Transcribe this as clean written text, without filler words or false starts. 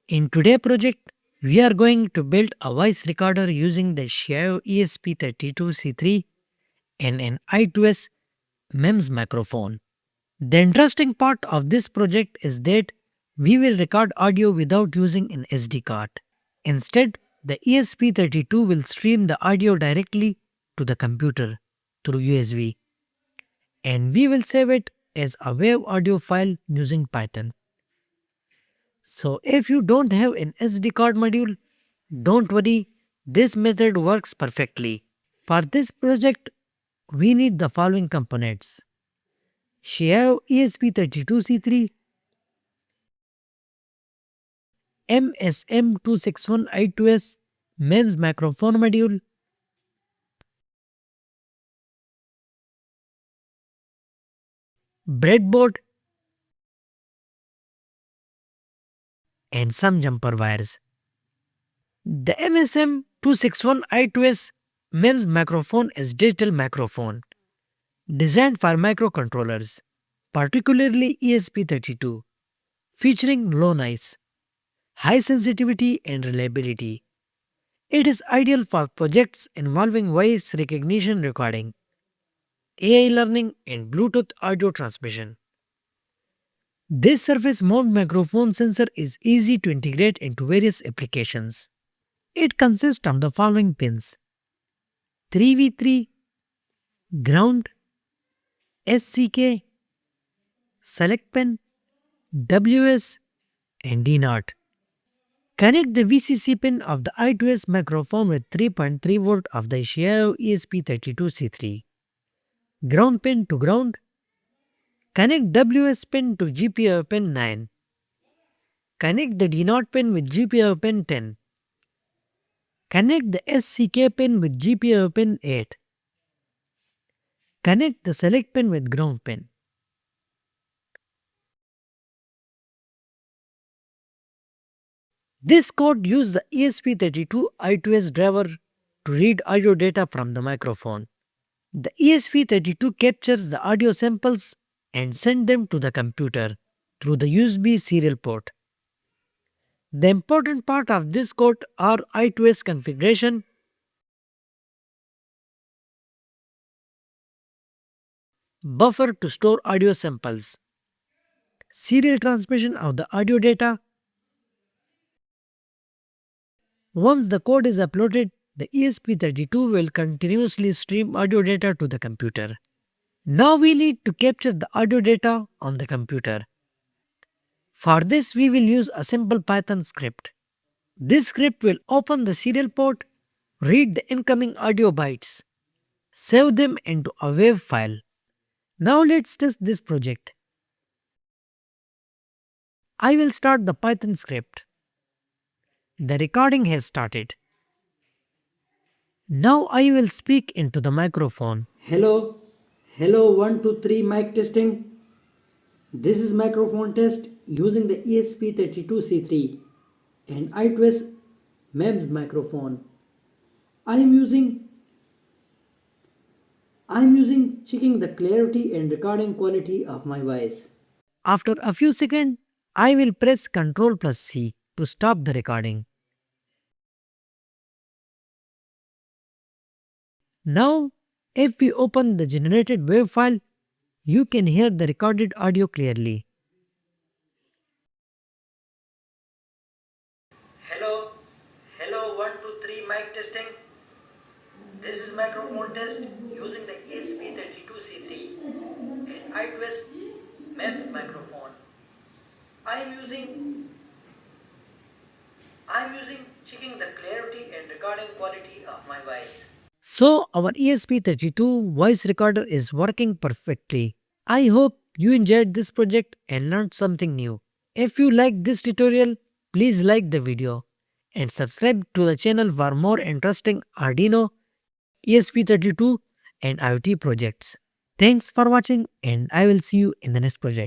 In today's project, we are going to build a voice recorder using the XIAO ESP32-C3 and an I2S MEMS microphone. The interesting part of this project is that we will record audio without using an SD card. Instead, the ESP32 will stream the audio directly to the computer through USB, and we will save it as a WAV audio file using Python. So if you don't have an SD card module, don't worry, this method works perfectly. For this project, we need the following components: XIAO ESP32C3, MSM261 I2S MEMS microphone module, breadboard, and some jumper wires. The MSM261 I2S MEMS microphone is digital microphone designed for microcontrollers, particularly ESP32, featuring low noise, high sensitivity and reliability. It is ideal for projects involving voice recognition recording, AI learning, and Bluetooth audio transmission. This surface mount microphone sensor is easy to integrate into various applications. It consists of the following pins: 3v3, ground, SCK, select pin, WS, and D0. Connect the VCC pin of the I2S microphone with 3.3V of the XIAO ESP32C3. Ground pin to ground. Connect WS pin to GPIO pin 9. Connect the D0 pin with GPIO pin 10. Connect the SCK pin with GPIO pin 8. Connect the select pin with ground pin. This code uses the ESP32 I2S driver to read audio data from the microphone. The ESP32 captures the audio samples and sends them to the computer through the USB serial port. The important part of this code are I2S configuration, buffer to store audio samples, serial transmission of the audio data. Once the code is uploaded, the ESP32 will continuously stream audio data to the computer. Now we need to capture the audio data on the computer. For this, we will use a simple Python script. This script will open the serial port, read the incoming audio bytes, save them into a WAV file. Now let's test this project. I will start the Python script. The recording has started. Now I will speak into the microphone. Hello, hello, 1, 2, 3, mic testing. This is microphone test using the ESP32C3 and I2S MEMS microphone. I am using checking the clarity and recording quality of my voice. After a few seconds, I will press Ctrl+C to stop the recording. Now, if we open the generated WAV file, you can hear the recorded audio clearly. Hello, hello, 1, 2, 3, mic testing. This is microphone test using the ESP32C3 and I2S MEMS microphone. I am using checking the clarity and recording quality of my voice. So our ESP32 voice recorder is working perfectly. I hope you enjoyed this project and learned something new. If you liked this tutorial, please like the video and subscribe to the channel for more interesting Arduino, ESP32 and IoT projects. Thanks for watching and I will see you in the next project.